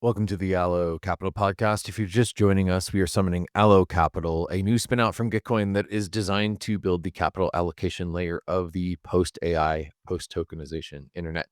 Welcome to the Allo.Capital podcast. If you're just joining us, we are summoning Allo.Capital, a new spinout from Gitcoin that is designed to build the capital allocation layer of the post-AI, post-tokenization internet.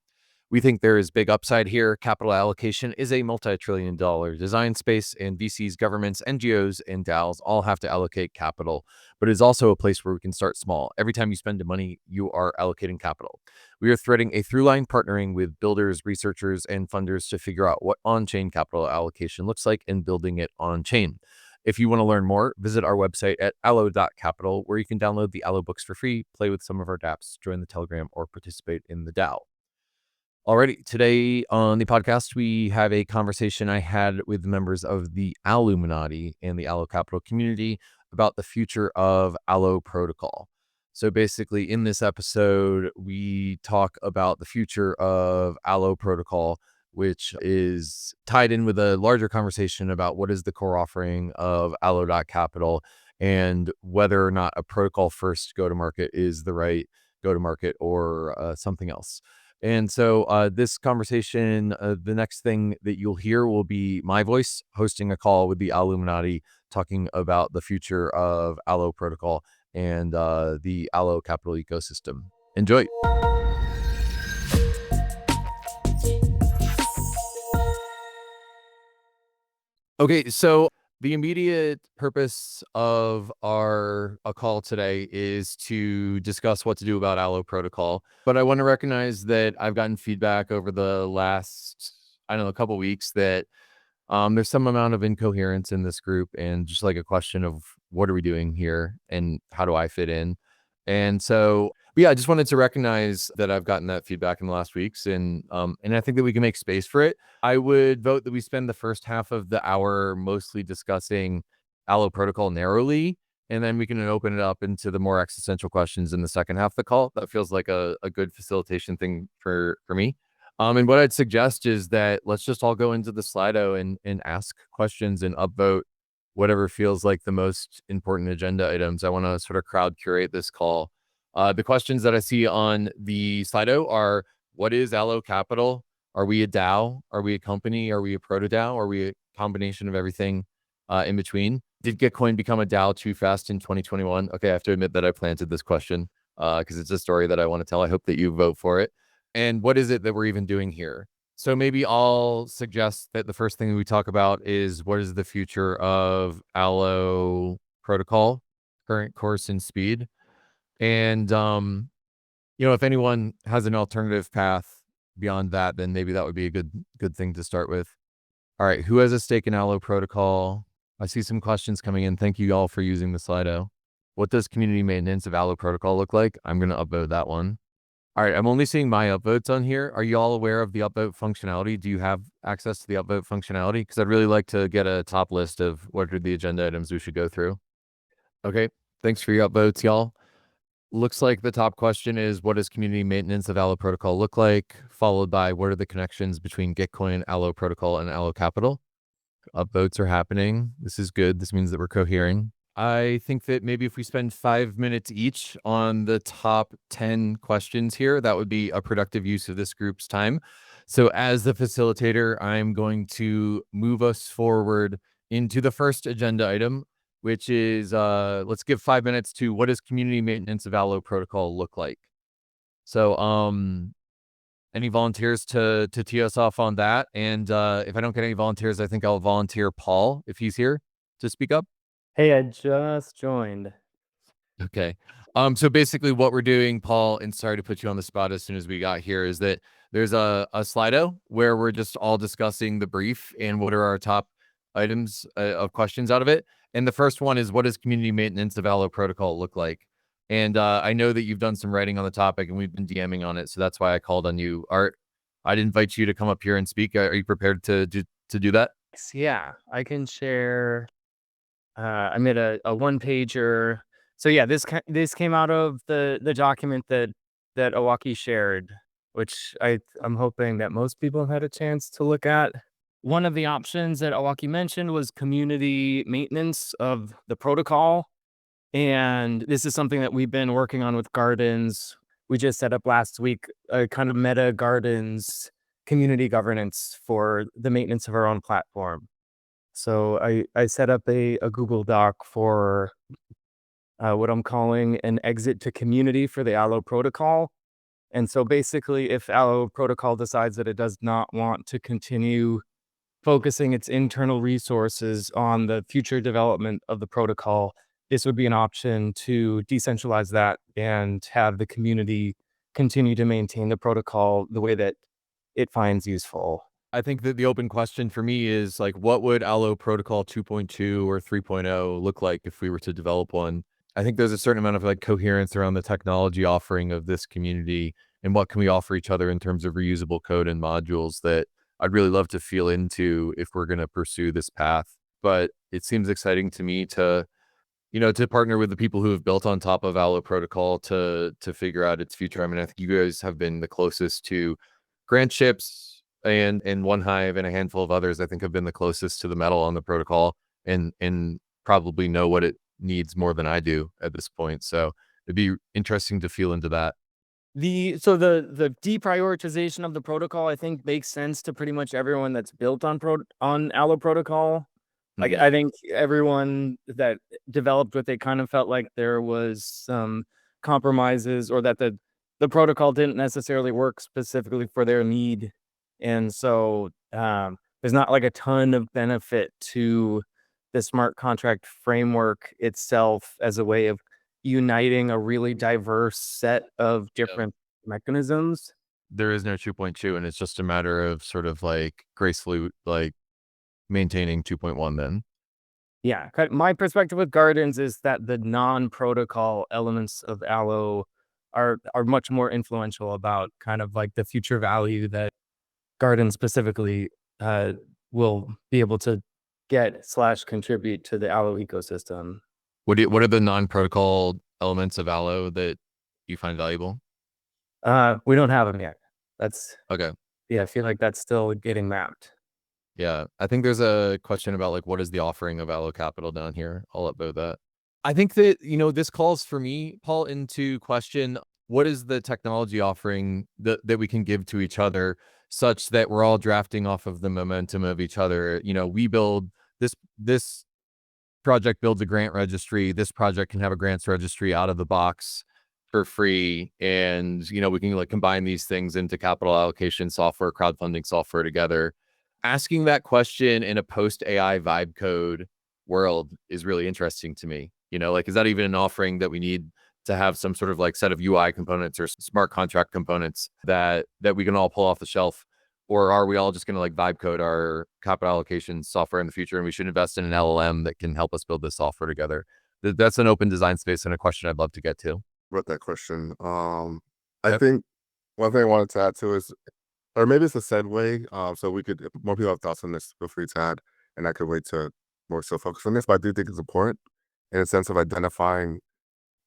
We think there is big upside here. Capital allocation is a multi-trillion-dollar design space, and VCs, governments, NGOs, and DAOs all have to allocate capital. But it is also a place where we can start small. Every time you spend money, you are allocating capital. We are threading a through line partnering with builders, researchers, and funders to figure out what on-chain capital allocation looks like and building it on-chain. If you want to learn more, visit our website at Allo.Capital, where you can download the Allo books for free, play with some of our dApps, join the Telegram, or participate in the DAO. Alrighty, today on the podcast, we have a conversation I had with members of the Alluminati and the Allo.Capital community about the future of Allo protocol. So basically, in this episode, we talk about the future of Allo protocol, which is tied in with a larger conversation about what is the core offering of Allo.Capital and whether or not a protocol first go-to-market is the right go-to-market or something else. And so this conversation, the next thing that you'll hear will be my voice hosting a call with the Alluminati talking about the future of Allo protocol and the Allo.Capital ecosystem. Enjoy. Okay, so the immediate purpose of our call today is to discuss what to do about Allo protocol. But I want to recognize that I've gotten feedback over the last, couple weeks that there's some amount of incoherence in this group and just like a question of what are we doing here and how do I fit in? And so, I just wanted to recognize that I've gotten that feedback in the last weeks, and I think that we can make space for it. I would vote that we spend the first half of the hour mostly discussing Allo protocol narrowly, and then we can open it up into the more existential questions in the second half of the call. That feels like a good facilitation thing for me. And what I'd suggest is that let's just all go into the Slido and ask questions and upvote whatever feels like the most important agenda items. I want to sort of crowd curate this call. The questions that I see on the Slido are, what is Allo.Capital? Are we a DAO? Are we a company? Are we a proto-DAO? Are we a combination of everything in between? Did Gitcoin become a DAO too fast in 2021? Okay, I have to admit that I planted this question because it's a story that I want to tell. I hope that you vote for it. And what is it that we're even doing here? So maybe I'll suggest that the first thing we talk about is what is the future of Allo protocol, current course and speed. And, if anyone has an alternative path beyond that, then maybe that would be a good thing to start with. All right, who has a stake in Allo protocol? I see some questions coming in. Thank you all for using the Slido. What does community maintenance of Allo protocol look like? I'm going to upvote that one. All right, I'm only seeing my upvotes on here. Are you all aware of the upvote functionality? Do you have access to the upvote functionality? Because I'd really like to get a top list of what are the agenda items we should go through. Okay, thanks for your upvotes, y'all. Looks like the top question is, what does community maintenance of Allo protocol look like? Followed by, what are the connections between Gitcoin, Allo protocol, and Allo.Capital? Upvotes are happening. This is good. This means that we're cohering. I think that maybe if we spend 5 minutes each on the top 10 questions here, that would be a productive use of this group's time. So as the facilitator, I'm going to move us forward into the first agenda item, which is let's give 5 minutes to what does community maintenance of Allo protocol look like? So any volunteers to tee us off on that? And if I don't get any volunteers, I think I'll volunteer Paul if he's here to speak up. Hey, I just joined. Okay. So basically what we're doing, Paul, and sorry to put you on the spot as soon as we got here, is that there's a Slido where we're just all discussing the brief and what are our top items of questions out of it. And the first one is, what does community maintenance of Allo protocol look like? And I know that you've done some writing on the topic and we've been DMing on it. So that's why I called on you. Art, I'd invite you to come up here and speak. Are you prepared to do that? Yeah, I can share. I made a one pager. So yeah, this came out of the document that Owaki shared, which I'm hoping that most people have had a chance to look at. One of the options that Owaki mentioned was community maintenance of the protocol. And this is something that we've been working on with Gardens. We just set up last week a kind of meta Gardens community governance for the maintenance of our own platform. So I set up a Google Doc for what I'm calling an exit to community for the Allo protocol. And so basically, if Allo protocol decides that it does not want to continue focusing its internal resources on the future development of the protocol, this would be an option to decentralize that and have the community continue to maintain the protocol the way that it finds useful. I think that the open question for me is like, what would Allo Protocol 2.2 or 3.0 look like if we were to develop one? I think there's a certain amount of like coherence around the technology offering of this community and what can we offer each other in terms of reusable code and modules that I'd really love to feel into if we're going to pursue this path. But it seems exciting to me to, to partner with the people who have built on top of Allo Protocol to figure out its future. I mean, I think you guys have been the closest to grant ships and One Hive and a handful of others. I think have been the closest to the metal on the protocol and probably know what it needs more than I do at this point. So it'd be interesting to feel into that. The deprioritization of the protocol, I think, makes sense to pretty much everyone that's built on Allo protocol. Like, Mhm. I think everyone that developed with it kind of felt like there was some compromises, or that the protocol didn't necessarily work specifically for their need. And so there's not like a ton of benefit to the smart contract framework itself as a way of uniting a really diverse set of Yeah. different mechanisms. There is no 2.2, and it's just a matter of sort of like gracefully like maintaining 2.1 then. Yeah, my perspective with Gardens is that the non-protocol elements of Allo are much more influential about kind of like the future value that Gardens specifically uh, will be able to get slash contribute to the Allo ecosystem. What are the non-protocol elements of Allo that you find valuable? We don't have them yet. That's Okay. Yeah, I feel like that's still getting mapped. Yeah. I think there's a question about like what is the offering of Allo.Capital down here? I'll upload that. I think that, this calls for me, Paul, into question what is the technology offering that we can give to each other such that we're all drafting off of the momentum of each other. We build this project builds a grant registry. This project can have a grants registry out of the box for free. And, we can like combine these things into capital allocation software, crowdfunding software together. Asking that question in a post AI vibe code world is really interesting to me. Like, is that even an offering that we need to have some sort of like set of UI components or smart contract components that we can all pull off the shelf? Or are we all just going to like vibe code our capital allocation software in the future and we should invest in an LLM that can help us build this software together? That's an open design space and a question I'd love to get to. With that question. I Yep. think one thing I wanted to add to is, or maybe it's a segue. So we could, if more people have thoughts on this, feel free to add, and I could wait to more so focus on this. But I do think it's important in a sense of identifying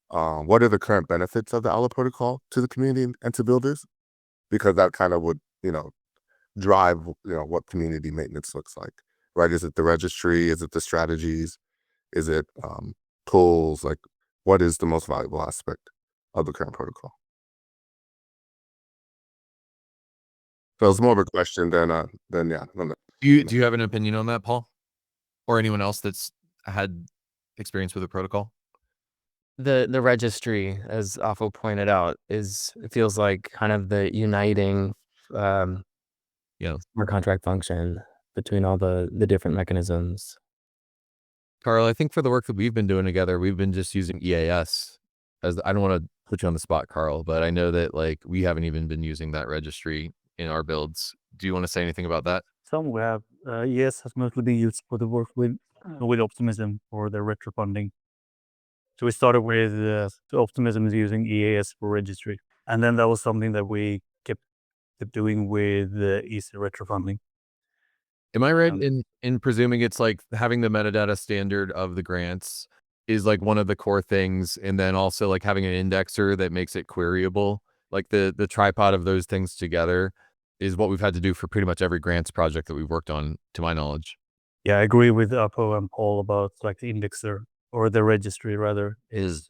what are the current benefits of the Allo protocol to the community and to builders, because that kind of would, drive, what community maintenance looks like, right? Is it the registry? Is it the strategies? Is it tools? Like, what is the most valuable aspect of the current protocol? So it's more of a question than yeah. Do you have an opinion on that, Paul? Or anyone else that's had experience with the protocol? The registry, as Afo pointed out, it feels like kind of the uniting um, Yeah. smart contract function between all the different mechanisms. Carl, I think for the work that we've been doing together, we've been just using EAS as I don't want to put you on the spot, Carl, but I know that like we haven't even been using that registry in our builds. Do you want to say anything about that? Some we have. ES has mostly been used for the work with Optimism for the retro funding. So we started with Optimism is using EAS for registry, and then that was something that we kept doing with Easy retro funding. Am I right Um, in presuming it's like having the metadata standard of the grants is like one of the core things, and then also like having an indexer that makes it queryable? Like the tripod of those things together is what we've had to do for pretty much every grants project that we've worked on, to my knowledge. yeah, I agree with Apo and Paul about like the indexer or the registry rather is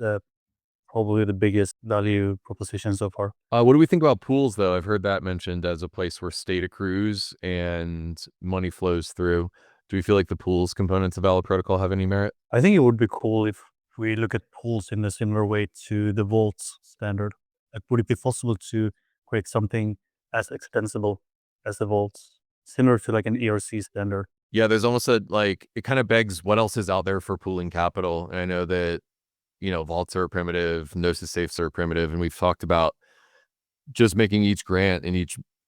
probably the biggest value proposition so far. What do we think about pools, though? I've heard that mentioned as a place where state accrues and money flows through. Do we feel like the pools components of Allo Protocol have any merit? I think it would be cool if we look at pools in a similar way to the vaults standard. Like, would it be possible to create something as extensible as the vaults, similar to like an ERC standard? Yeah, there's almost a, like, it kind of begs what else is out there for pooling capital. And I know that, vaults are primitive, Gnosis safes are primitive, and we've talked about just making each grant and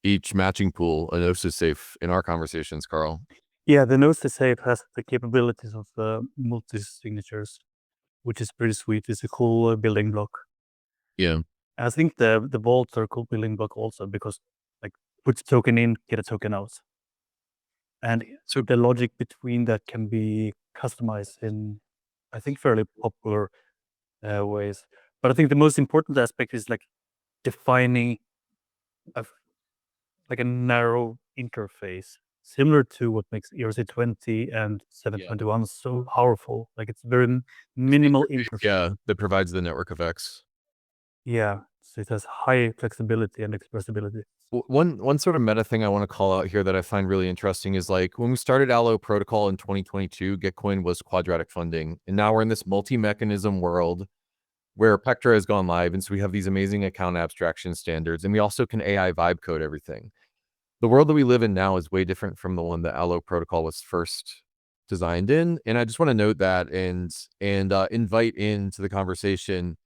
each matching pool a Gnosis safe in our conversations, Carl. Yeah, the Gnosis safe has the capabilities of multi-signatures, which is pretty sweet. It's a cool building block. Yeah. I think the vaults are a cool building block also because, like, put a token in, get a token out. And so the logic between that can be customized in, I think, fairly popular ways. But I think the most important aspect is like defining a narrow interface, similar to what makes ERC20 and 721 so powerful. Like, it's very minimal interface. Yeah, that provides the network effects. Yeah, so it has high flexibility and expressibility. One sort of meta thing I want to call out here that I find really interesting is, like, when we started Allo Protocol in 2022, Gitcoin was quadratic funding, and now we're in this multi-mechanism world where Pectra has gone live, and so we have these amazing account abstraction standards, and we also can AI vibe code everything. The world that we live in now is way different from the one that Allo Protocol was first designed in, and I just want to note that and invite into the conversation,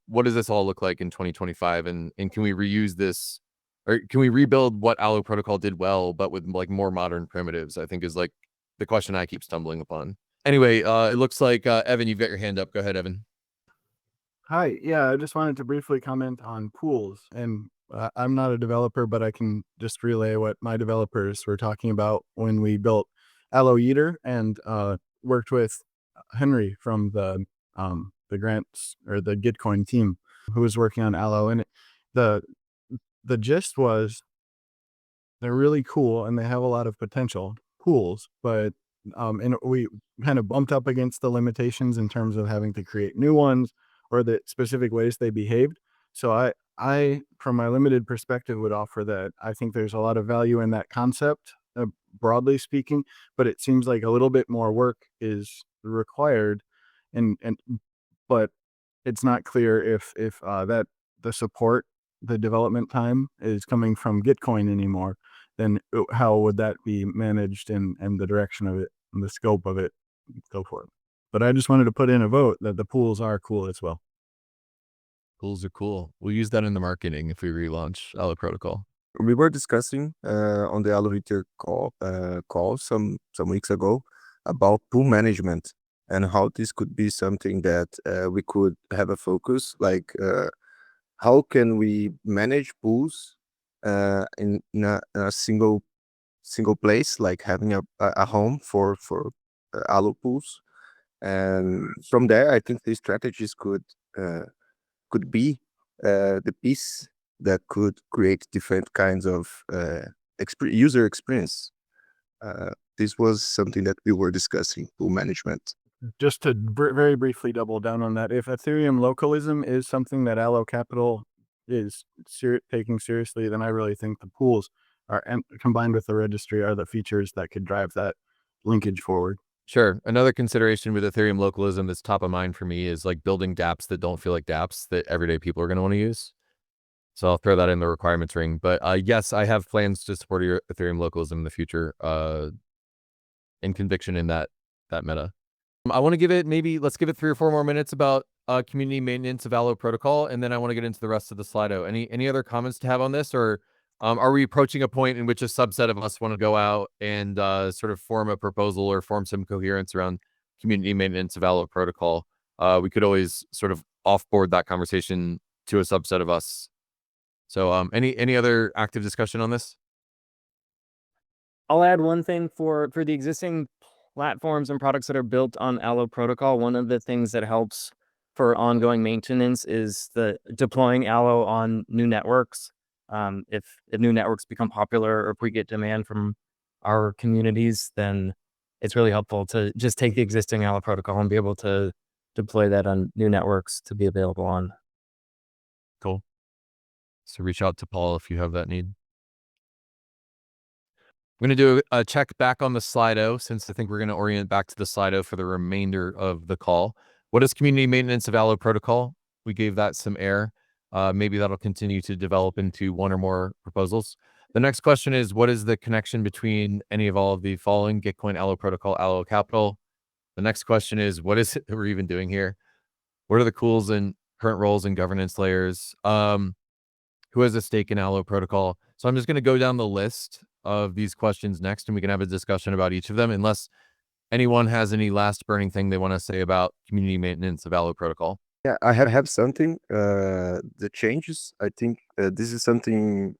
what does this all look like in 2025, and can we reuse this, or can we rebuild what Allo Protocol did well, but with, like, more modern primitives, I think is, like, the question I keep stumbling upon. Anyway, it looks like Evan, you've got your hand up. Go ahead, Evan. Hi. Yeah, I just wanted to briefly comment on pools. And I'm not a developer, but I can just relay what my developers were talking about when we built Allo Eater and worked with Henry from the grants or the Gitcoin team who was working on Allo. And the gist was they're really cool and they have a lot of potential pools, but and we kind of bumped up against the limitations in terms of having to create new ones or the specific ways they behaved. So I, from my limited perspective, would offer that I think there's a lot of value in that concept, broadly speaking, but it seems like a little bit more work is required, but it's not clear if that the support, the development time is coming from Gitcoin anymore. Then how would that be managed and the direction of it and the scope of it, so forth. But I just wanted to put in a vote that the pools are cool as well. Pools are cool. We'll use that in the marketing if we relaunch Allo Protocol. We were discussing on the Allo call some weeks ago about pool management and how this could be something that we could have a focus, like how can we manage pools in a single place, like having a home for Allo pools. And from there, I think these strategies could be the piece that could create different kinds of user experience. This was something that we were discussing, pool management. Just to very briefly double down on that, if Ethereum localism is something that Allo.Capital is taking seriously, then I really think the pools are, and combined with the registry, are the features that could drive that linkage forward. Sure. Another consideration with Ethereum localism that's top of mind for me is, like, building dApps that don't feel like dApps that everyday people are going to want to use. So I'll throw that in the requirements ring. But yes, I have plans to support Ethereum localism in the future, and conviction in that meta. I want to give it, let's give it 3 or 4 more minutes about community maintenance of Allo Protocol, and then I want to get into the rest of the Slido. Any other comments to have on this, or are we approaching a point in which a subset of us want to go out and sort of form a proposal or form some coherence around community maintenance of Allo Protocol? We could always sort of offboard that conversation to a subset of us. So any other active discussion on this? I'll add one thing for the existing platforms and products that are built on Allo Protocol. One of the things that helps for ongoing maintenance is the deploying Allo on new networks. If new networks become popular, or if we get demand from our communities, then it's really helpful to just take the existing Allo Protocol and be able to deploy that on new networks to be available on. Cool. So reach out to Paul if you have that need. I'm going to do a check back on the Slido, since I think we're going to orient back to the Slido for the remainder of the call. What is community maintenance of Allo protocol? We gave that some air. Maybe that'll continue to develop into one or more proposals. The next question is, what is the connection between any of all of the following: Gitcoin, Allo protocol, Allo.Capital? The next question is, what is it that we're even doing here? What are the tools and current roles and governance layers? Who has a stake in Allo protocol? So I'm just going to go down the list of these questions next, and we can have a discussion about each of them, unless anyone has any last burning thing they want to say about community maintenance of Allo protocol. Yeah, I have something. The changes. I think this is something.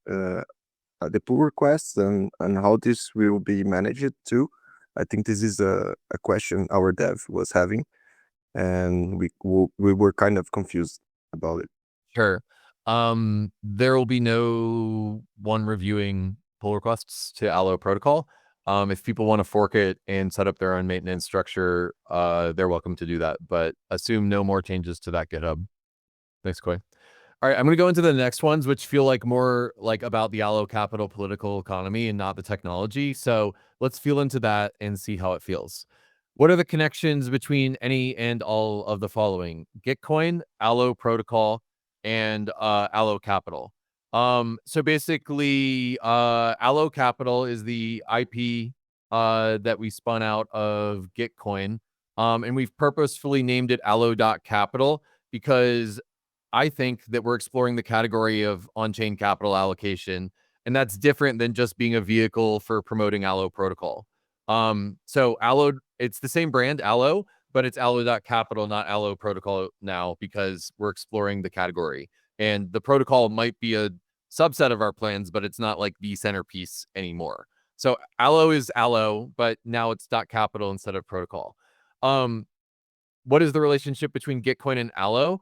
The pull requests and how this will be managed too. I think this is a question our dev was having, and we were kind of confused about it. Sure. There will be no one reviewing pull requests to Allo protocol. If people want to fork it and set up their own maintenance structure, they're welcome to do that, but assume no more changes to that GitHub. Thanks, Koi. All right, I'm going to go into the next ones, which feel like more like about the Allo.Capital political economy and not the technology. So let's feel into that and see how it feels. What are the connections between any and all of the following: Gitcoin, Allo protocol, and Allo.Capital? So basically, Allo.Capital is the IP that we spun out of Gitcoin. And we've purposefully named it Allo.Capital because I think that we're exploring the category of on-chain capital allocation, and that's different than just being a vehicle for promoting Allo protocol. So Allo, it's the same brand, Allo, but it's Allo.Capital, not Allo protocol now, because we're exploring the category. And the protocol might be a subset of our plans, but it's not like the centerpiece anymore. So Allo is Allo, but now it's .capital instead of protocol. What is the relationship between Gitcoin and Allo?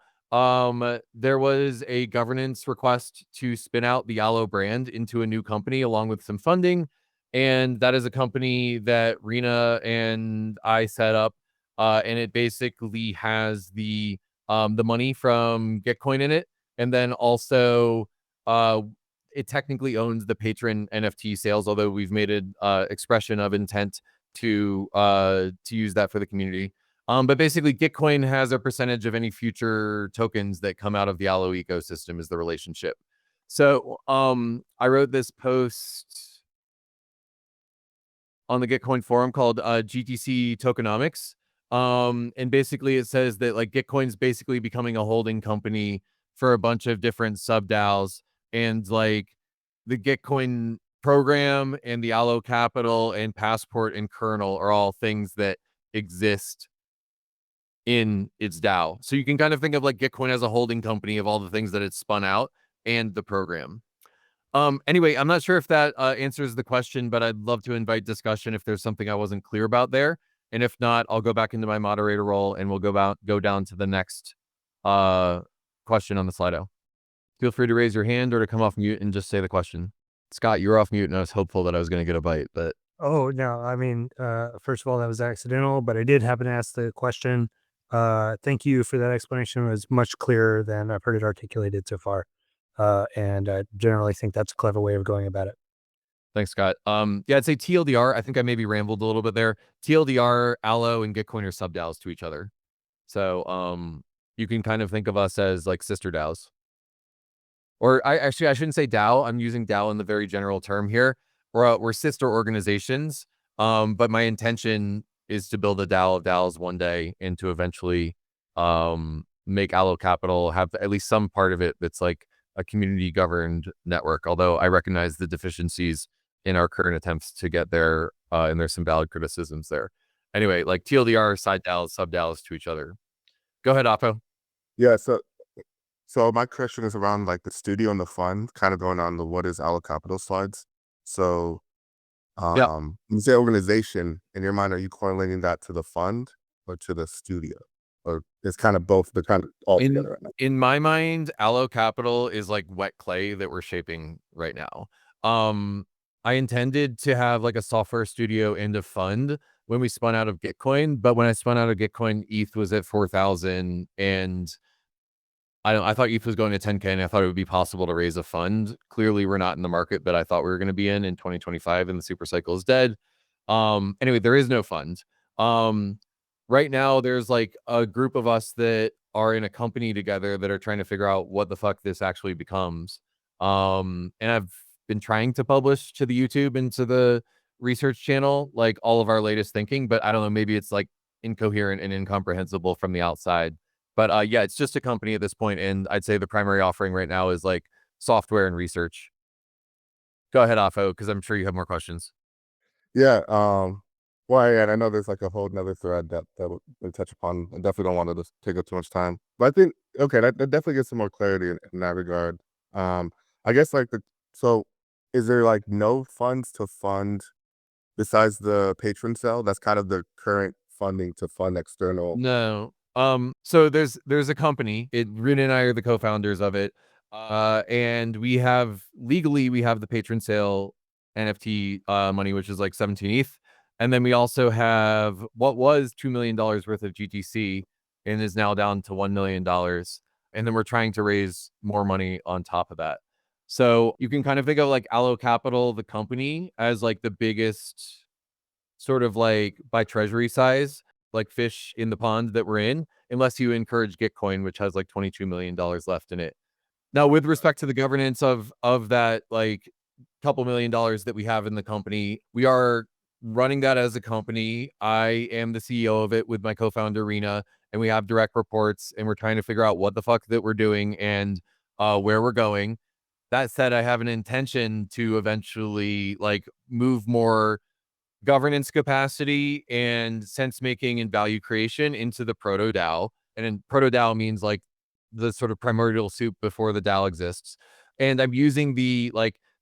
There was a governance request to spin out the Allo brand into a new company along with some funding. And that is a company that Rena and I set up. And it basically has the money from Gitcoin in it. And then also, it technically owns the patron NFT sales, although we've made an expression of intent to use that for the community. But basically, Gitcoin has a percentage of any future tokens that come out of the Allo ecosystem is the relationship. So I wrote this post on the Gitcoin forum called GTC Tokenomics. And basically it says that like Gitcoin's basically becoming a holding company for a bunch of different sub DAOs, and like the Gitcoin program and the Allo.Capital and Passport and Kernel are all things that exist in its DAO. So you can kind of think of like Gitcoin as a holding company of all the things that it's spun out and the program. Anyway, I'm not sure if that answers the question, but I'd love to invite discussion if there's something I wasn't clear about there. And if not, I'll go back into my moderator role and we'll go down to the next question on the Slido. Feel free to raise your hand or to come off mute and just say the question. Scott, you were off mute and I was hopeful that I was going to get a bite, but Oh, no, I mean, first of all, that was accidental, but I did happen to ask the question. Thank you for that explanation. It was much clearer than I've heard it articulated so far. And I generally think that's a clever way of going about it. thanks, Scott. Yeah, I'd say TLDR. I think I maybe rambled a little bit there. TLDR, Allo, and Gitcoin are sub DAOs to each other. So you can kind of think of us as like sister DAOs. Or I shouldn't say DAO. I'm using DAO in the very general term here. We're sister organizations. But my intention is to build a DAO of DAOs one day and to eventually make Allo.Capital have at least some part of it that's like a community governed network. Although I recognize the deficiencies in our current attempts to get there, and there's some valid criticisms there. Anyway, like TLDR, side DAOs, sub DAOs to each other. Go ahead, Oppo. Yeah, so my question is around like the studio and the fund, kind of going on the what is Allo.Capital slides. So Yeah. when you say organization, in your mind, are you correlating that to the fund or to the studio? Or it's kind of both, but kind of all together right now. In my mind, Allo.Capital is like wet clay that we're shaping right now. I intended to have like a software studio and a fund, when we spun out of Gitcoin. But when I spun out of Gitcoin, ETH was at 4,000, and I thought ETH was going to 10K, and I thought it would be possible to raise a fund. Clearly, we're not in the market that I thought we were going to be in 2025, and the super cycle is dead. Anyway, there is no fund. Right now, there's like a group of us that are in a company together that are trying to figure out what the fuck this actually becomes. And I've been trying to publish to the YouTube and to the research channel, like all of our latest thinking, but I don't know, maybe it's like incoherent and incomprehensible from the outside. But yeah, it's just a company at this point, and I'd say the primary offering right now is like software and research. Go ahead, Afo, because I'm sure you have more questions. Yeah. Well, yeah, and I know there's like a whole nother thread that we touch upon. I definitely don't want to just take up too much time. But I think okay, that definitely gets some more clarity in that regard. I guess like so is there like no funds to fund besides the patron sale? That's kind of the current funding to fund external. No. So there's a company. Rune and I are the co-founders of it. And we have the patron sale NFT money, which is like 17 ETH. And then we also have what was $2 million worth of GTC and is now down to $1 million. And then we're trying to raise more money on top of that. So you can kind of think of like Allo.Capital, the company, as like the biggest sort of like by treasury size, like fish in the pond that we're in, unless you encourage Gitcoin, which has like $22 million left in it. Now, with respect to the governance of that like couple $1 million that we have in the company, we are running that as a company. I am the CEO of it with my co-founder Rena, and we have direct reports, and we're trying to figure out what the fuck that we're doing and where we're going. That said, I have an intention to eventually like move more governance capacity and sense making and value creation into the Proto-DAO. And in Proto-DAO means like the sort of primordial soup before the DAO exists. And I'm using the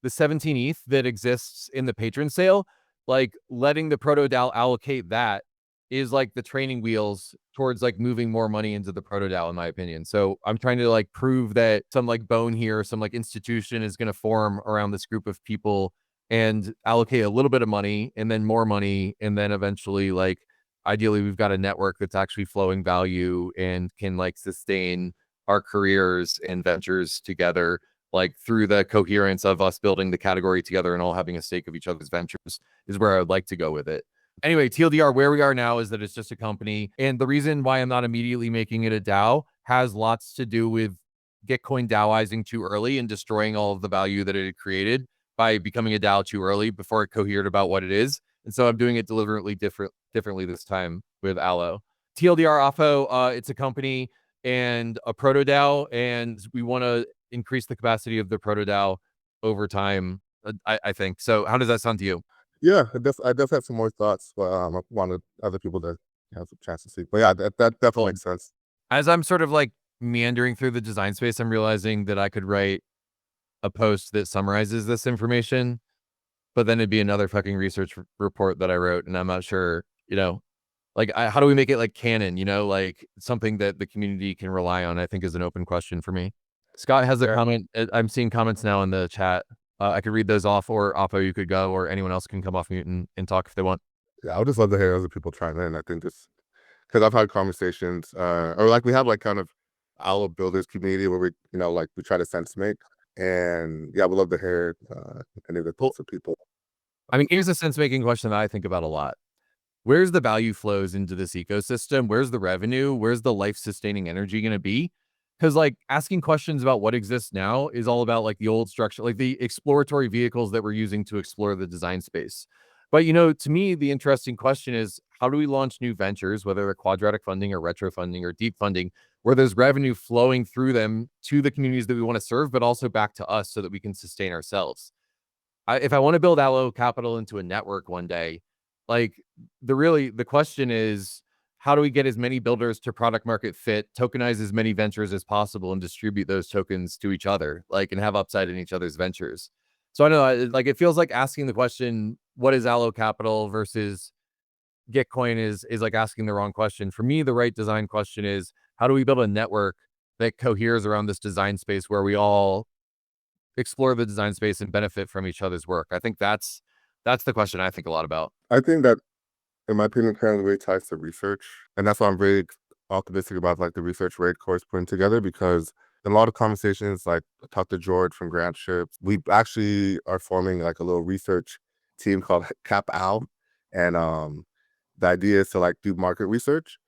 17 ETH that exists in the patron sale, like letting the Proto-DAO allocate that is like the training wheels towards like moving more money into the Proto-DAO, in my opinion. So I'm trying to like prove that some like bone here, some like institution is going to form around this group of people and allocate a little bit of money and then more money. And then eventually, like, ideally, we've got a network that's actually flowing value and can like sustain our careers and ventures together, like through the coherence of us building the category together and all having a stake of each other's ventures is where I would like to go with it. Anyway, TLDR, where we are now is that it's just a company. And the reason why I'm not immediately making it a DAO has lots to do with Gitcoin DAOizing too early and destroying all of the value that it had created by becoming a DAO too early before it cohered about what it is. And so I'm doing it deliberately differently this time with Allo. TLDR AFO, it's a company and a proto DAO, and we want to increase the capacity of the proto DAO over time. I think. So how does that sound to you? Yeah, I definitely have some more thoughts, but I wanted other people to have some chance to speak. But yeah, that definitely Cool. makes sense. As I'm sort of like meandering through the design space, I'm realizing that I could write a post that summarizes this information, but then it'd be another fucking research report that I wrote, and I'm not sure, like how do we make it like canon, like something that the community can rely on, I think is an open question for me. Scott has a Yeah. comment. I'm seeing comments now in the chat. I could read those off, or Oppo, you could go, or anyone else can come off mute and talk if they want. Yeah, I would just love to hear other people chime in. I think this because I've had conversations, or like we have like kind of Allo builders community where we, like we try to sense make, and yeah, we'd love to hear any of the thoughts of people. I mean, here's a sense making question that I think about a lot. Where's the value flows into this ecosystem? Where's the revenue? Where's the life sustaining energy going to be? Because like asking questions about what exists now is all about like the old structure, like the exploratory vehicles that we're using to explore the design space. But to me, the interesting question is how do we launch new ventures, whether they're quadratic funding or retro funding or deep funding, where there's revenue flowing through them to the communities that we want to serve, but also back to us so that we can sustain ourselves. If I want to build Allo.Capital into a network one day, like the question is, how do we get as many builders to product market fit, tokenize as many ventures as possible, and distribute those tokens to each other, like, and have upside in each other's ventures? So I know, like, it feels like asking the question, what is Allo.Capital versus Gitcoin is like asking the wrong question. For me, the right design question is, how do we build a network that coheres around this design space where we all explore the design space and benefit from each other's work? I think that's the question I think a lot about. I think that in my opinion, currently really ties to research. And that's why I'm very optimistic about like the research rate course putting together, because in a lot of conversations, like I talked to George from Grantship, we actually are forming like a little research team called Cap-Al. And the idea is to like do market research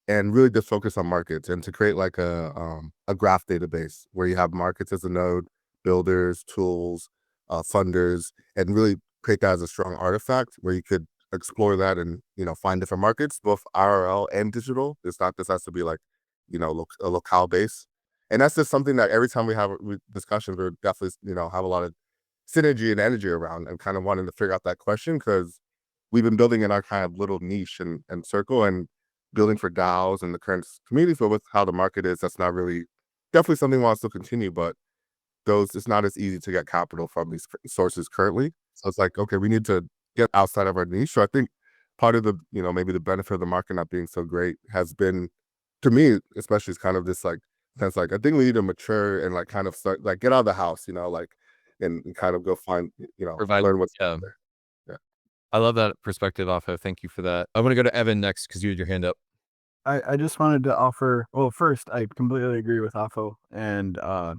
and really just focus on markets and to create like a graph database where you have markets as a node, builders, tools, funders, and really create that as a strong artifact where you could explore that and, you know, find different markets, both IRL and digital. It's not, this has to be like, you know, a locale base. And that's just something that every time we have discussions, we're definitely, you know, have a lot of synergy and energy around and kind of wanting to figure out that question, because we've been building in our kind of little niche and circle and building for DAOs and the current community. So with how the market is, that's not really, definitely something we want to still continue, but those, it's not as easy to get capital from these sources currently. So it's like, okay, we need to get outside of our niche. So I think part of the, you know, maybe the benefit of the market not being so great has been, to me especially, is kind of this like sense, like I think we need to mature and like kind of start, like get out of the house, you know, like and kind of go find, you know, Provide, learn what's yeah. out there. Yeah. I love that perspective, Afo. Thank you for that. I'm gonna go to Evan next because you had your hand up. I just wanted to offer, well, first, I completely agree with Afo, and I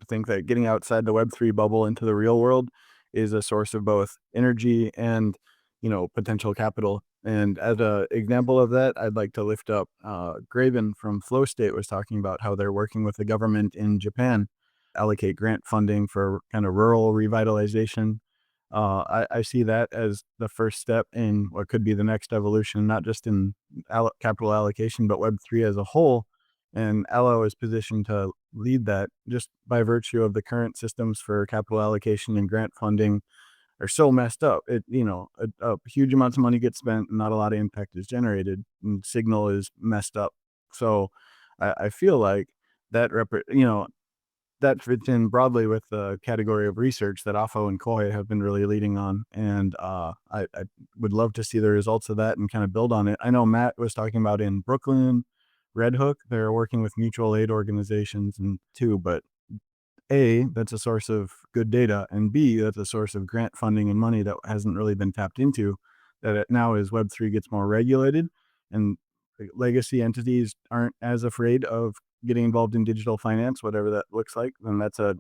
think that getting outside the Web3 bubble into the real world is a source of both energy and, you know, potential capital. And as an example of that, I'd like to lift up Graven from Flow State was talking about how they're working with the government in Japan, allocate grant funding for kind of rural revitalization. I see that as the first step in what could be the next evolution, not just in capital allocation, but Web3 as a whole. And Allo is positioned to lead that just by virtue of the current systems for capital allocation and grant funding are so messed up. It, you know, a huge amounts of money gets spent and not a lot of impact is generated, and signal is messed up. So I feel like that, you know, that fits in broadly with the category of research that AFO and Koi have been really leading on. And I would love to see the results of that and kind of build on it. I know Matt was talking about in Brooklyn, Red Hook, they're working with mutual aid organizations and too, but A, that's a source of good data, and B, that's a source of grant funding and money that hasn't really been tapped into, that it now as Web3 gets more regulated and legacy entities aren't as afraid of getting involved in digital finance, whatever that looks like, then that's a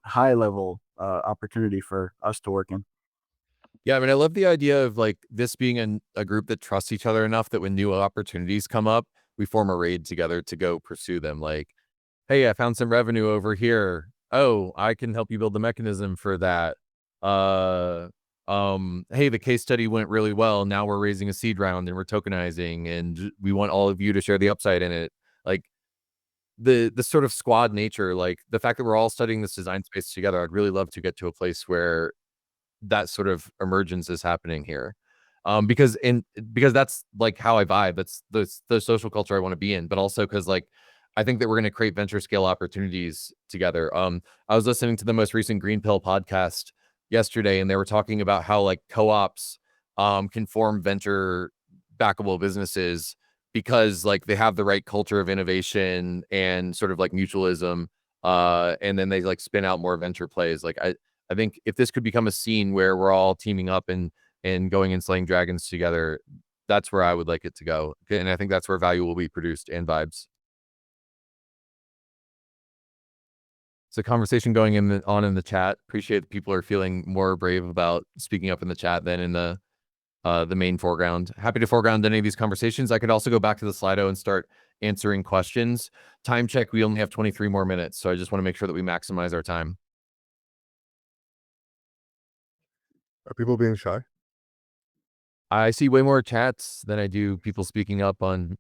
high level opportunity for us to work in. Yeah, I mean, I love the idea of like this being a group that trusts each other enough that when new opportunities come up, we form a raid together to go pursue them. Like, hey, I found some revenue over here. Oh, I can help you build the mechanism for that. Hey, the case study went really well. Now we're raising a seed round and we're tokenizing, and we want all of you to share the upside in it. Like the sort of squad nature, like the fact that we're all studying this design space together. I'd really love to get to a place where that sort of emergence is happening here. Because that's like how I vibe. That's the social culture I want to be in, but also because like I think that we're going to create venture scale opportunities together. I was listening to the most recent Green Pill podcast yesterday, and they were talking about how like co-ops can form venture backable businesses because like they have the right culture of innovation and sort of like mutualism. And then they like spin out more venture plays. Like I think if this could become a scene where we're all teaming up and going and slaying dragons together, that's where I would like it to go. And I think that's where value will be produced and vibes. So conversation going on in the chat. Appreciate that people are feeling more brave about speaking up in the chat than in the main foreground. Happy to foreground any of these conversations. I could also go back to the Slido and start answering questions. Time check, we only have 23 more minutes, so I just want to make sure that we maximize our time. Are people being shy? I see way more chats than I do people speaking up on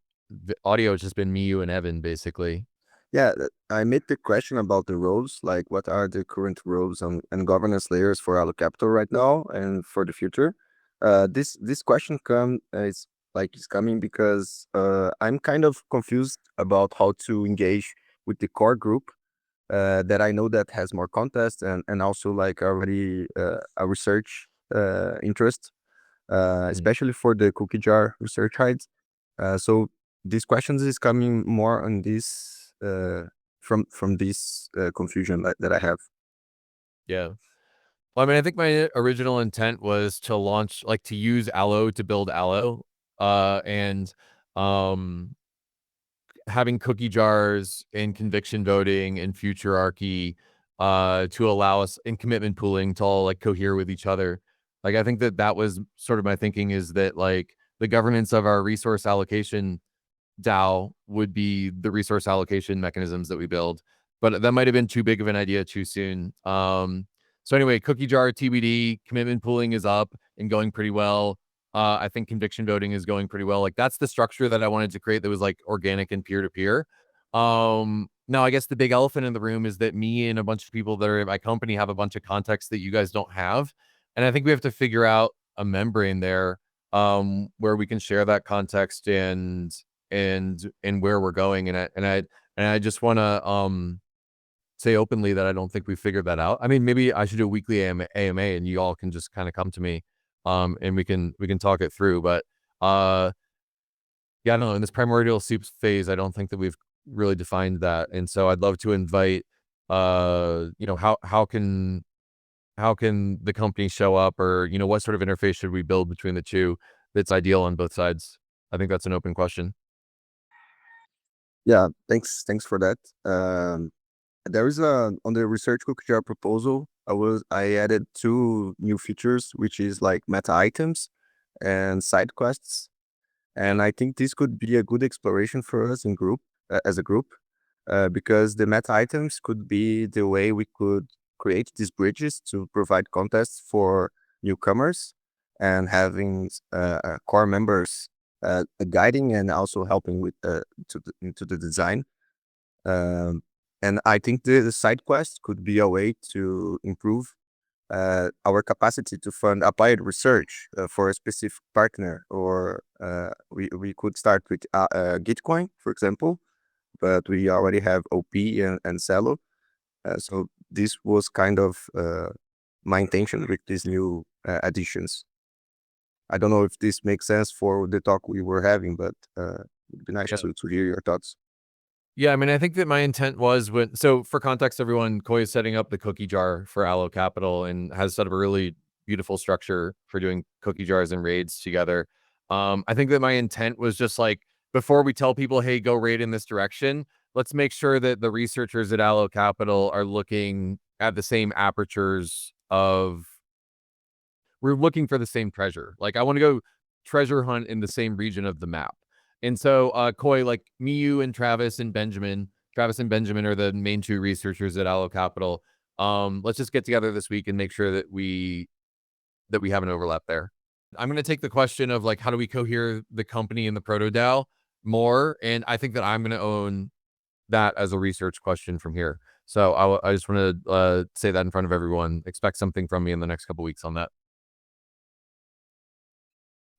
audio. It's just been me, you, and Evan, basically. Yeah, I made the question about the roles, like what are the current roles and governance layers for Allo.Capital right now and for the future. This question is coming because I'm kind of confused about how to engage with the core group that I know that has more context and also like already a research interest, especially for the cookie jar research hides. So these questions is coming more on this from this confusion that I have. Yeah. Well, I mean, I think my original intent was to launch, like, to use Allo to build Allo, and having cookie jars and conviction voting and futurarchy, to allow us in commitment pooling to all like cohere with each other. Like, I think that that was sort of my thinking, is that like the governance of our resource allocation DAO would be the resource allocation mechanisms that we build. But that might have been too big of an idea too soon. So anyway, cookie jar TBD, commitment pooling is up and going pretty well. I think conviction voting is going pretty well. Like, that's the structure that I wanted to create that was like organic and peer to peer. Now I guess the big elephant in the room is that me and a bunch of people that are at my company have a bunch of context that you guys don't have. And I think we have to figure out a membrane there, where we can share that context and where we're going. And I just want to say openly that I don't think we figured that out. I mean, maybe I should do a weekly AMA and you all can just kind of come to me, and we can talk it through. But yeah, no, in this primordial soups phase, I don't think that we've really defined that. And so I'd love to invite, how can the company show up, or what sort of interface should we build between the two that's ideal on both sides? I think that's an open question. Yeah, thanks for that. There is a on the research cookie jar proposal. I added two new features, which is like meta items and side quests, and I think this could be a good exploration for us in group as a group, because the meta items could be the way we could create these bridges to provide contests for newcomers and having core members guiding and also helping with into the design. Um, and I think the side quest could be a way to improve our capacity to fund applied research for a specific partner, or we could start with Gitcoin, for example, but we already have OP and Cello. So this was kind of my intention with these new additions. I don't know if this makes sense for the talk we were having, but it'd be nice Yeah. to hear your thoughts. Yeah, I mean, I think that my intent was so for context, everyone, Koi is setting up the cookie jar for Allo.Capital and has set up a really beautiful structure for doing cookie jars and raids together. I think that my intent was just like, before we tell people, hey, go raid in this direction, let's make sure that the researchers at Allo.Capital are looking at the same apertures of, we're looking for the same treasure. Like, I want to go treasure hunt in the same region of the map. And so, Koi, like me, you, and Travis and Benjamin. Travis and Benjamin are the main two researchers at Allo.Capital. Let's just get together this week and make sure that we have an overlap there. I'm going to take the question of like, how do we cohere the company and the Proto-DAO more? And I think that I'm going to own that as a research question from here. So I just want to say that in front of everyone. Expect something from me in the next couple weeks on that.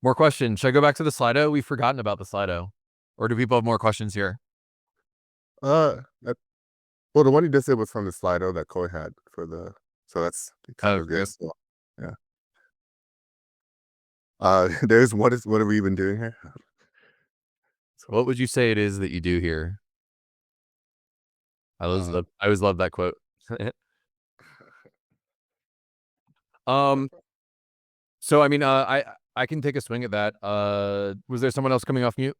More questions. Should I go back to the Slido? We've forgotten about the Slido. Or do people have more questions here? Well, the one you just said was from the Slido that Koi had for the, so that's kind of good. good. So, yeah. What are we even doing here? What would you say it is that you do here? I always love that quote. So I mean, I can take a swing at that. Was there someone else coming off mute?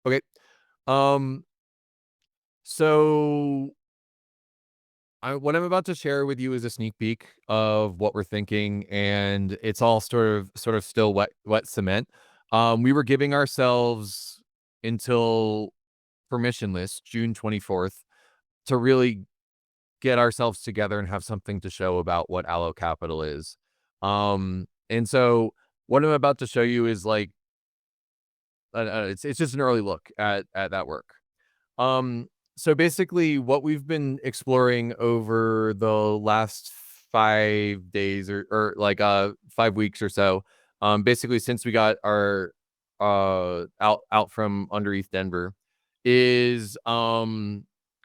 Okay. So what I'm about to share with you is a sneak peek of what we're thinking, and it's all sort of still wet cement. We were giving ourselves until permissionless June 24th to really get ourselves together and have something to show about what Allo.Capital is. And so what I'm about to show you is like, it's just an early look at that work. So basically what we've been exploring over the last 5 days or like 5 weeks or so, basically since we got our out from underneath Denver, is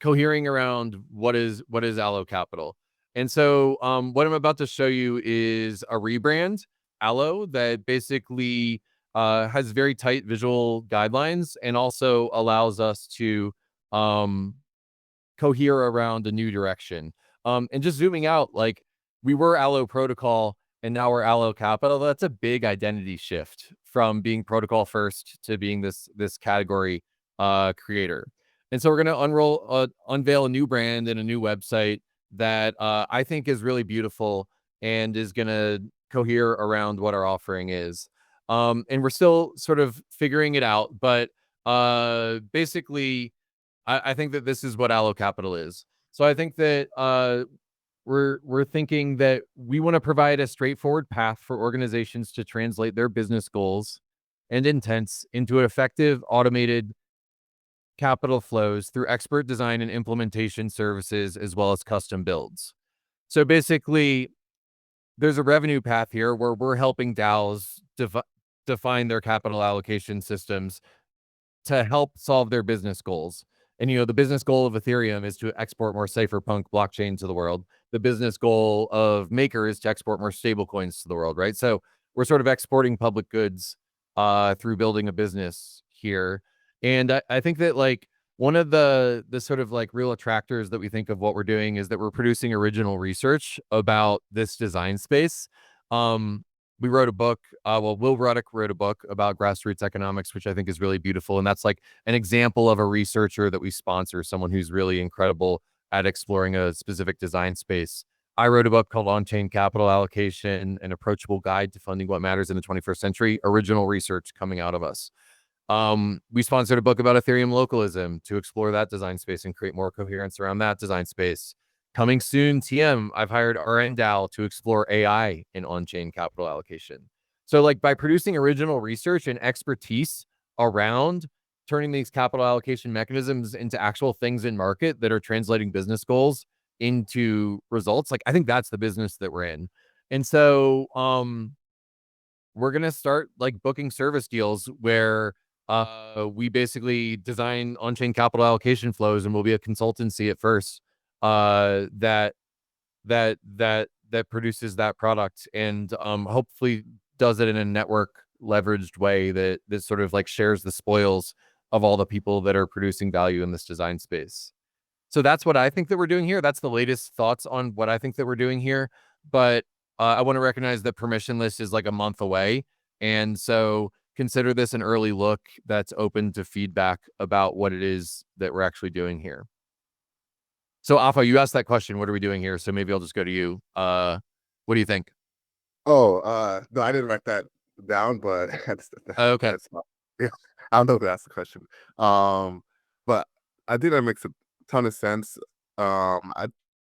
cohering around what is Allo.Capital. And so what I'm about to show you is a rebrand Allo that basically has very tight visual guidelines and also allows us to cohere around a new direction. And just zooming out, like we were Allo Protocol and now we're Allo.Capital. That's a big identity shift from being protocol first to being this category creator. And so we're going to unveil a new brand and a new website that I think is really beautiful and is going to cohere around what our offering is. And we're still sort of figuring it out, but basically, I think that this is what Allo.Capital is. So I think that we're thinking that we want to provide a straightforward path for organizations to translate their business goals and intents into effective automated capital flows through expert design and implementation services as well as custom builds. So basically, there's a revenue path here where we're helping DAOs define their capital allocation systems to help solve their business goals. And, the business goal of Ethereum is to export more cypherpunk blockchain to the world. The business goal of Maker is to export more stable coins to the world, right? So we're sort of exporting public goods through building a business here. And I think that like one of the sort of like real attractors that we think of what we're doing is that we're producing original research about this design space. We wrote a book. Will Ruddock wrote a book about grassroots economics, which I think is really beautiful. And that's like an example of a researcher that we sponsor, someone who's really incredible at exploring a specific design space. I wrote a book called On-Chain Capital Allocation, an approachable guide to funding what matters in the 21st century, original research coming out of us. We sponsored a book about Ethereum localism to explore that design space and create more coherence around that design space. Coming soon, TM, I've hired RNDAO to explore AI in on-chain capital allocation. So like by producing original research and expertise around turning these capital allocation mechanisms into actual things in market that are translating business goals into results, like I think that's the business that we're in. And so we're going to start like booking service deals where we basically design on-chain capital allocation flows, and we'll be a consultancy at first that produces that product, and hopefully does it in a network leveraged way that sort of like shares the spoils of all the people that are producing value in this design space. So that's what I think that we're doing here. That's the latest thoughts on what I think that we're doing here. But I want to recognize that permissionless is like a month away. And so consider this an early look that's open to feedback about what it is that we're actually doing here. So Afa, you asked that question, what are we doing here? So maybe I'll just go to you. What do you think? Oh, no, I didn't write that down, but Okay. Yeah, I don't know if that's the question. But I think that makes a ton of sense. I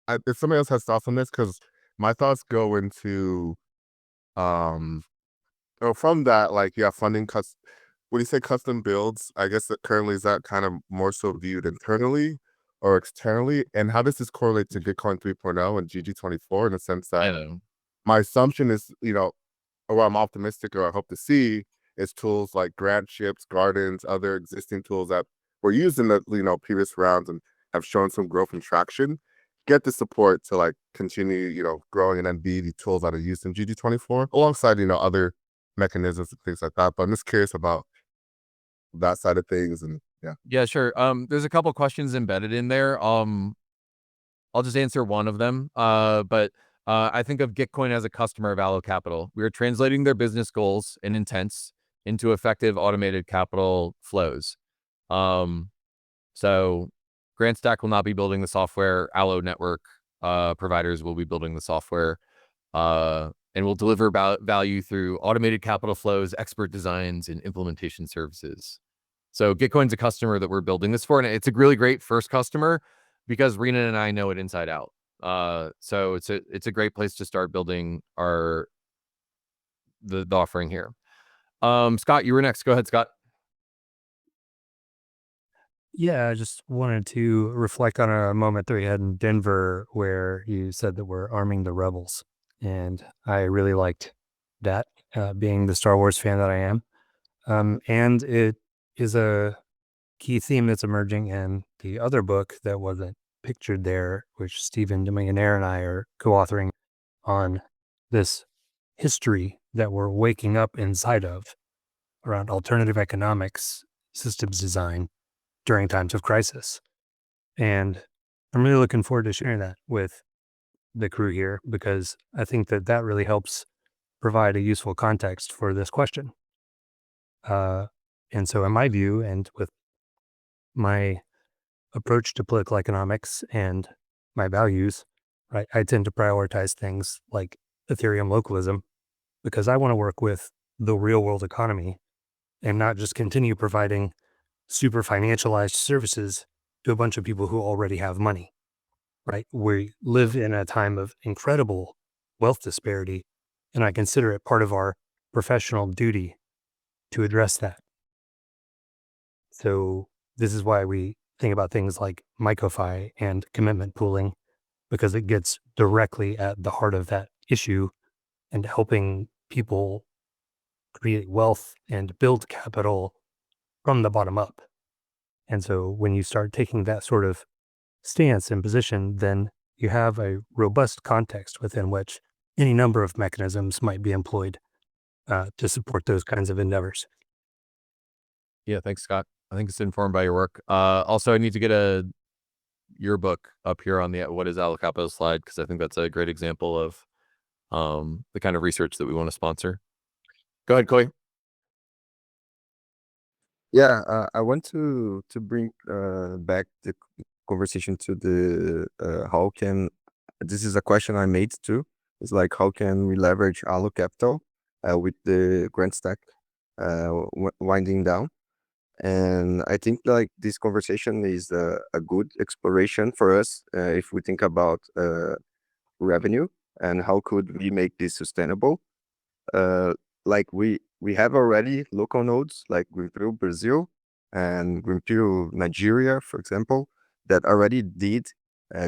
if somebody else has thoughts on this, because my thoughts go into from that, like, yeah, funding when you say custom builds, I guess that currently is that kind of more so viewed internally or externally, and how does this correlate to Gitcoin 3.0 and GG24 in the sense that my assumption is, or what I'm optimistic or I hope to see is tools like grant ships, gardens, other existing tools that were used in the previous rounds and have shown some growth and traction, get the support to like continue growing and then be the tools that are used in GG24 alongside other mechanisms and things like that. But I'm just curious about that side of things. And Yeah, sure. There's a couple questions embedded in there. I'll just answer one of them. But I think of Gitcoin as a customer of Allo.Capital. We are translating their business goals and intents into effective automated capital flows. So GrantStack will not be building the software. Allo network providers will be building the software, and will deliver value through automated capital flows, expert designs, and implementation services. So Gitcoin's a customer that we're building this for, and it's a really great first customer because Rena and I know it inside out. So it's a great place to start building the offering here. Scott, you were next. Go ahead, Scott. Yeah, I just wanted to reflect on a moment that we had in Denver where you said that we're arming the rebels. And I really liked that, being the Star Wars fan that I am. And it is a key theme that's emerging in the other book that wasn't pictured there, which Stephen DeMillionaire and I are co-authoring on this history that we're waking up inside of around alternative economics, systems design during times of crisis. And I'm really looking forward to sharing that with the crew here, because I think that really helps provide a useful context for this question. And so in my view, and with my approach to political economics and my values, right, I tend to prioritize things like Ethereum localism because I want to work with the real world economy and not just continue providing super financialized services to a bunch of people who already have money, right? We live in a time of incredible wealth disparity, and I consider it part of our professional duty to address that. So this is why we think about things like MiCoFi and commitment pooling, because it gets directly at the heart of that issue and helping people create wealth and build capital from the bottom up. And so when you start taking that sort of stance and position, then you have a robust context within which any number of mechanisms might be employed to support those kinds of endeavors. Yeah, thanks, Scott. I think it's informed by your work. Also, I need to get your book up here on the what is Allo.Capital slide, because I think that's a great example of the kind of research that we want to sponsor. Go ahead, Coy. Yeah, I want to bring back the conversation to the how can, this is a question I made too. It's like, how can we leverage Allo.Capital with the grant stack winding down? And I think like this conversation is a good exploration for us if we think about revenue and how could we make this sustainable. Uh, like we have already local nodes like Greenpeace Brazil and Greenpeace Nigeria, for example, that already did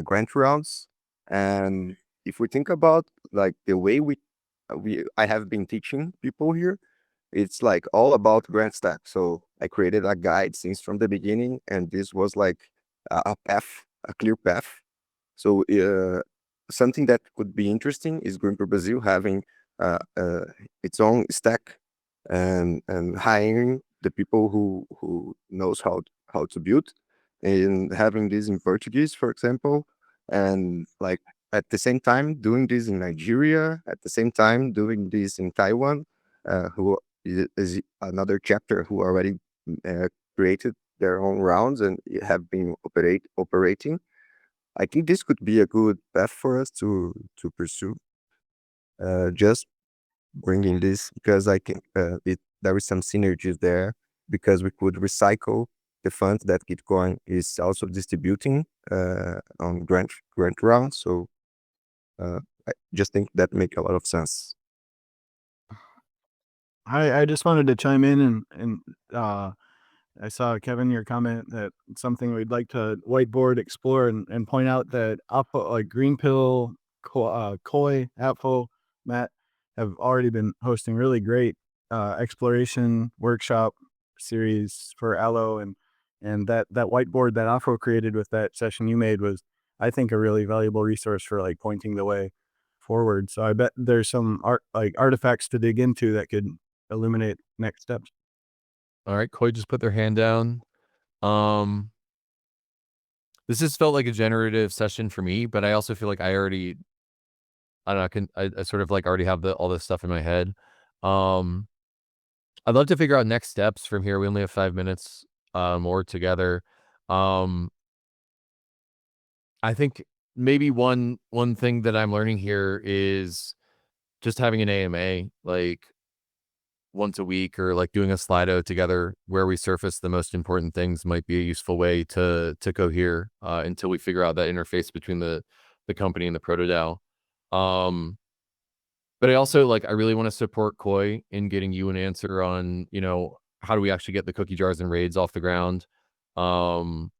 grant rounds. And if we think about like the way I have been teaching people here, it's like all about grant stack. So I created a guide since from the beginning, and this was like a path, a clear path. So something that could be interesting is Greenpeace Brazil having its own stack and hiring the people who knows how to build, and having this in Portuguese, for example, and like at the same time doing this in Nigeria, at the same time doing this in Taiwan, who is another chapter who already created their own rounds and have been operating. I think this could be a good path for us to pursue. Just bringing this because I think there is some synergies there, because we could recycle the funds that Gitcoin is also distributing on grant rounds. So I just think that make a lot of sense. I just wanted to chime in and I saw, Kevin, your comment that it's something we'd like to whiteboard, explore, and point out that Oppo, like Green Pill, Koi, Apfo, Matt have already been hosting really great exploration workshop series for Allo, and that whiteboard that Oppo created with that session you made was, I think, a really valuable resource for like pointing the way forward. So I bet there's some artifacts to dig into that could illuminate next steps. All right, Coy just put their hand down. This has felt like a generative session for me, but I also feel like I don't know, I sort of like already have all this stuff in my head. I'd love to figure out next steps from here. We only have 5 minutes more together. I think maybe one thing that I'm learning here is just having an AMA like once a week, or like doing a Slido together where we surface the most important things might be a useful way to cohere until we figure out that interface between the company and the Proto-DAO. But I also I really want to support Koi in getting you an answer on, how do we actually get the cookie jars and raids off the ground. And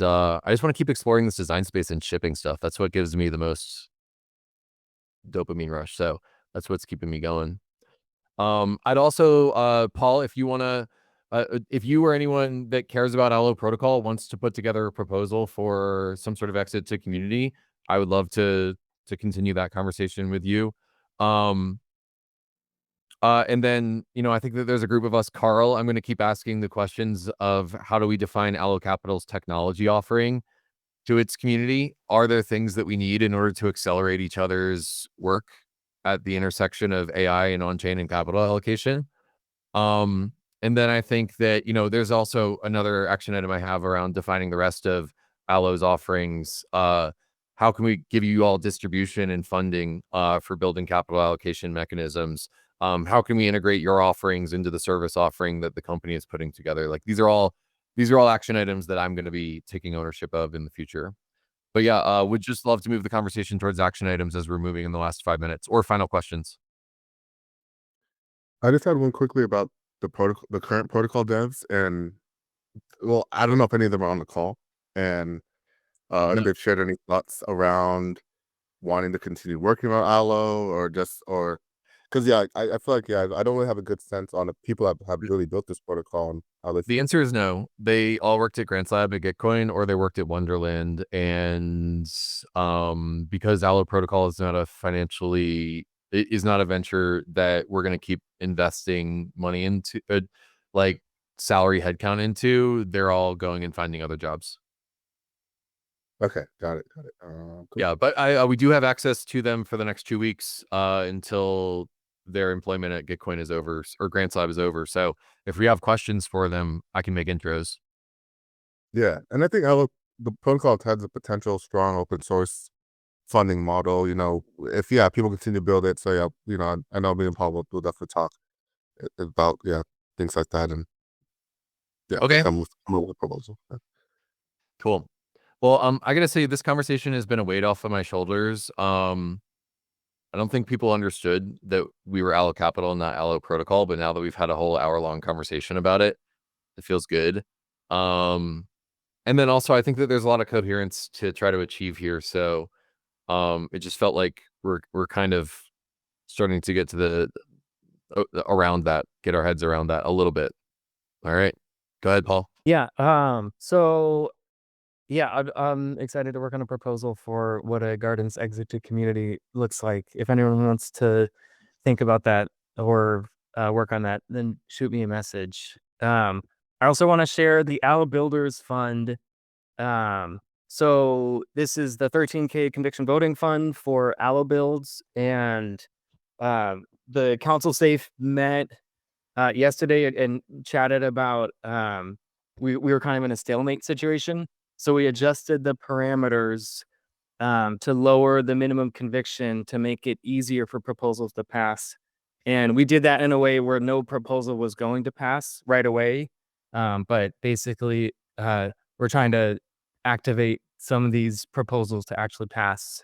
I just want to keep exploring this design space and shipping stuff. That's what gives me the most dopamine rush. So that's what's keeping me going. I'd also, Paul, if you want to, if you or anyone that cares about Allo Protocol wants to put together a proposal for some sort of exit to community, I would love to continue that conversation with you. And then, I think that there's a group of us. Carl, I'm going to keep asking the questions of how do we define Allo.Capital's technology offering, to its community. Are there things that we need in order to accelerate each other's work at the intersection of AI and on-chain and capital allocation? And then I think that, there's also another action item I have around defining the rest of Allo's offerings. How can we give you all distribution and funding for building capital allocation mechanisms? How can we integrate your offerings into the service offering that the company is putting together? Like these are all action items that I'm going to be taking ownership of in the future. But yeah, would just love to move the conversation towards action items as we're moving in the last 5 minutes or final questions. I just had one quickly about the current protocol devs, and well, I don't know if any of them are on the call, and if they've shared any thoughts around wanting to continue working on Allo, or because I feel like I don't really have a good sense on the people that have really built this protocol and how they The answer is no. They all worked at Grants Lab at Gitcoin, or they worked at Wonderland. And because Allo Protocol is not a venture that we're going to keep investing money into, like salary headcount into, they're all going and finding other jobs. Okay, got it. Cool. Yeah, but we do have access to them for the next 2 weeks until their employment at Gitcoin is over, or Grants Lab is over. So if we have questions for them, I can make intros. Yeah, and I think the protocol has a potential strong open source funding model. If people continue to build it. So yeah, I know me and Paul will definitely talk about things like that, and Okay. come with a proposal. Yeah. Cool. Well, I gotta say this conversation has been a weight off of my shoulders. I don't think people understood that we were Allo.Capital, not Allo Protocol, but now that we've had a whole hour-long conversation about it, it feels good. And then also I think that there's a lot of coherence to try to achieve here. So it just felt like we're kind of starting to get to the around that, get our heads around that a little bit. All right. Go ahead, Paul. Yeah. So yeah, I'm excited to work on a proposal for what a gardens exit to community looks like. If anyone wants to think about that or work on that, then shoot me a message. I also want to share the Allo Builders Fund. So this is the 13K conviction voting fund for Allo builds, and the council safe met yesterday and chatted about we were kind of in a stalemate situation. So we adjusted the parameters to lower the minimum conviction to make it easier for proposals to pass. And we did that in a way where no proposal was going to pass right away. But basically, we're trying to activate some of these proposals to actually pass.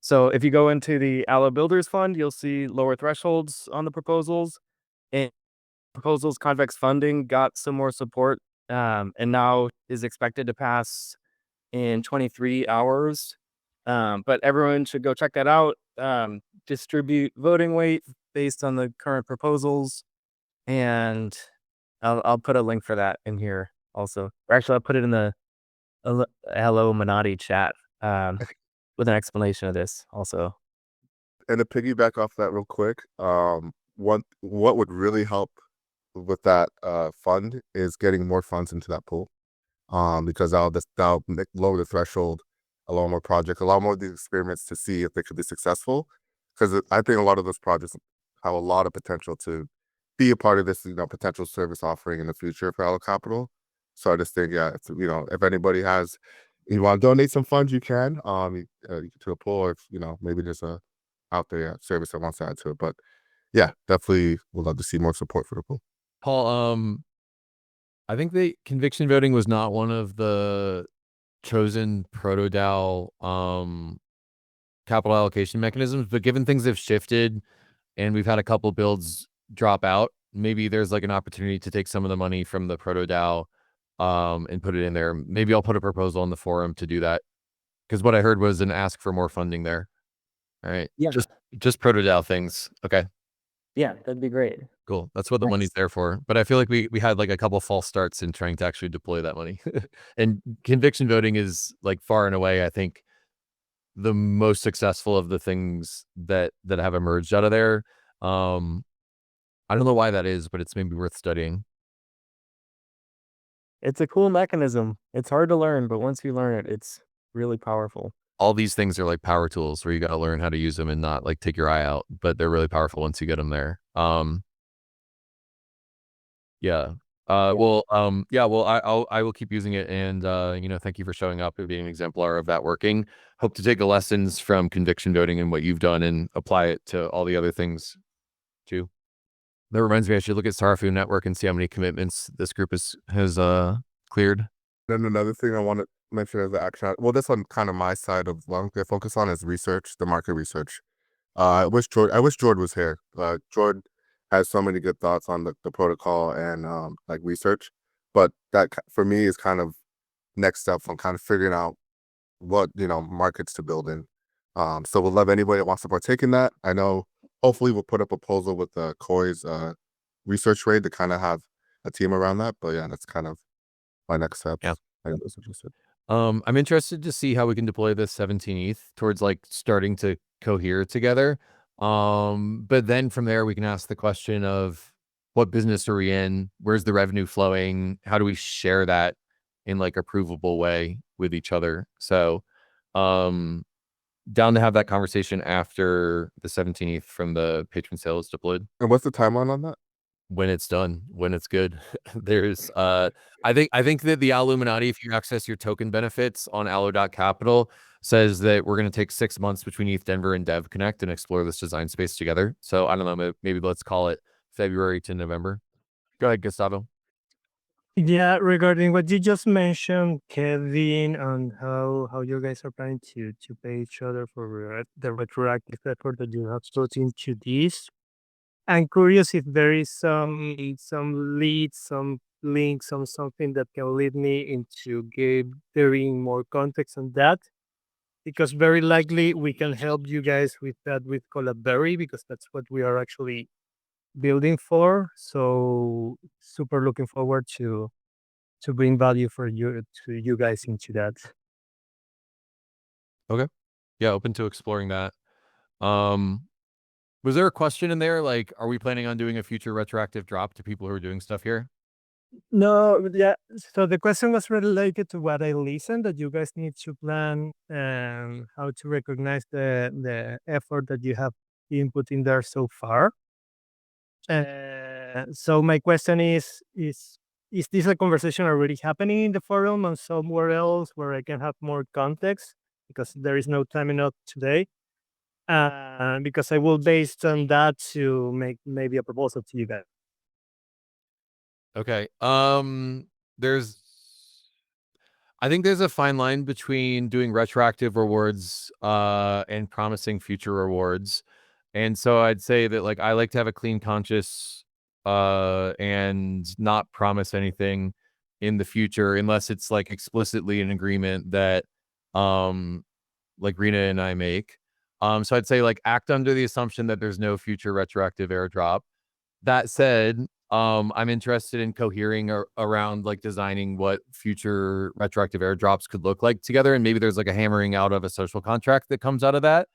So if you go into the Allo Builders Fund, you'll see lower thresholds on the proposals. And proposals convex funding got some more support, and now is expected to pass in 23 hours. But everyone should go check that out. Distribute voting weight based on the current proposals, and I'll put a link for that in here also. Or actually, I'll put it in the Hello Minotti chat with an explanation of this also. And to piggyback off that real quick, what would really help with that fund is getting more funds into that pool, because that'll lower the threshold, allow more projects, allow more of these experiments to see if they could be successful. Because I think a lot of those projects have a lot of potential to be a part of this, potential service offering in the future for Allo.Capital. So I just think, if anybody you want to donate some funds, you can, to a pool, or if, maybe there's a out there service that wants to add to it. But yeah, definitely would love to see more support for the pool. Paul, I think the conviction voting was not one of the chosen Proto-DAO capital allocation mechanisms, but given things have shifted and we've had a couple builds drop out, maybe there's like an opportunity to take some of the money from the Proto-DAO and put it in there. Maybe I'll put a proposal on the forum to do that, because what I heard was an ask for more funding there. All right. Yeah. Just Proto-DAO things. Okay. Yeah, that'd be great. Cool. That's what the money's there for. But I feel like we had like a couple false starts in trying to actually deploy that money. And conviction voting is like far and away, I think, the most successful of the things that have emerged out of there. I don't know why that is, but it's maybe worth studying. It's a cool mechanism. It's hard to learn, but once you learn it, it's really powerful. All these things are like power tools where you got to learn how to use them and not like take your eye out, but they're really powerful once you get them there. Yeah. Well, I will keep using it, and thank you for showing up and being an exemplar of that working. Hope to take the lessons from conviction voting and what you've done and apply it to all the other things too. That reminds me, I should look at Sarafu Network and see how many commitments this group has cleared. Then another thing I want to mention as the action, well, this one kind of my side of what I'm going to focus on is research, the market research. I wish George was here. George has so many good thoughts on the protocol and like research, but that for me is kind of next step from kind of figuring out what markets to build in. So we'll love anybody that wants to partake in that. I know hopefully we'll put a proposal with the COI's research rate to kind of have a team around that. But yeah, that's kind of my next steps. Yeah. I guess that's what you said. I'm interested to see how we can deploy this 17th towards like starting to cohere together. But then from there we can ask the question of what business are we in? Where's the revenue flowing? How do we share that in like a provable way with each other? So, down to have that conversation after the 17th from the patron sale is deployed. And what's the timeline on that? When it's done, when it's good. There's I think that the Illuminati, if you access your token benefits on Allo.Capital, says that we're going to take 6 months between ETH Denver and Dev Connect and explore this design space together. So I don't know, maybe let's call it February to November. Go ahead, Gustavo. Yeah, regarding what you just mentioned, Kevin, on how you guys are planning to pay each other for the retroactive effort that you have put into this. I'm curious if there is some leads, some links, something that can lead me into gathering more context on that. Because very likely we can help you guys with that with Collaberry, because that's what we are actually building for. So super looking forward to bring value for you guys into that. Okay. Yeah, open to exploring that. Was there a question in there? Like, are we planning on doing a future retroactive drop to people who are doing stuff here? No, yeah. So the question was related to what I listened, that you guys need to plan how to recognize the effort that you have been putting there so far. So my question is this a conversation already happening in the forum or somewhere else where I can have more context? Because there is no time enough today. Because I will based on that to make maybe a proposal to you guys. Okay. I think there's a fine line between doing retroactive rewards and promising future rewards. And so I'd say that like I like to have a clean conscience and not promise anything in the future unless it's like explicitly an agreement that like Rena and I make. So I'd say like act under the assumption that there's no future retroactive airdrop. That said, I'm interested in cohering around like designing what future retroactive airdrops could look like together. And maybe there's like a hammering out of a social contract that comes out of that.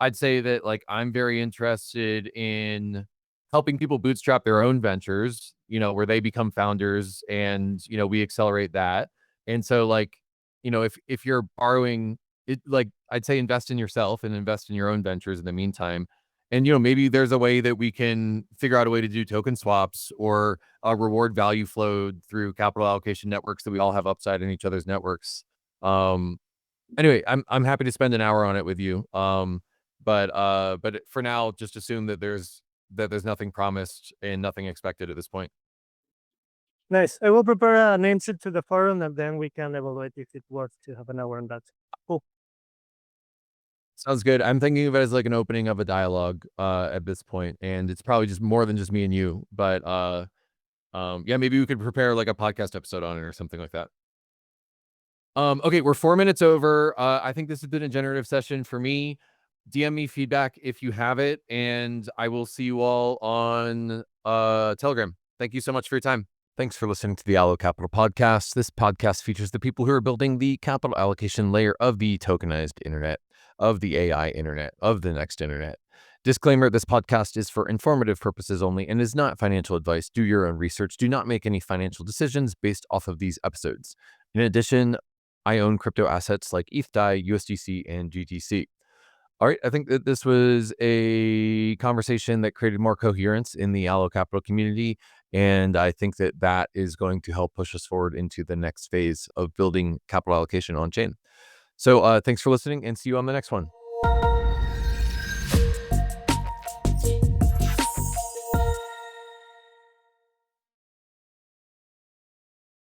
I'd say that like I'm very interested in helping people bootstrap their own ventures, where they become founders and, we accelerate that. And so like, if you're borrowing it, like I'd say invest in yourself and invest in your own ventures in the meantime. And, maybe there's a way that we can figure out a way to do token swaps or a reward value flow through capital allocation networks that we all have upside in each other's networks. Anyway, I'm happy to spend an hour on it with you. But for now, just assume that there's nothing promised and nothing expected at this point. Nice. I will prepare a name sheet to the forum, and then we can evaluate if it works to have an hour on that. Cool. Sounds good. I'm thinking of it as like an opening of a dialogue at this point, and it's probably just more than just me and you. But yeah, maybe we could prepare like a podcast episode on it or something like that. Okay, we're 4 minutes over. I think this has been a generative session for me. DM me feedback if you have it, and I will see you all on Telegram. Thank you so much for your time. Thanks for listening to the Allo.Capital podcast. This podcast features the people who are building the capital allocation layer of the tokenized internet, of the AI internet, of the next internet. Disclaimer, this podcast is for informative purposes only and is not financial advice. Do your own research. Do not make any financial decisions based off of these episodes. In addition, I own crypto assets like ETH, USDC, and GTC. All right, I think that this was a conversation that created more coherence in the Allo.Capital community, and I think that that is going to help push us forward into the next phase of building capital allocation on chain. So thanks for listening, and see you on the next one.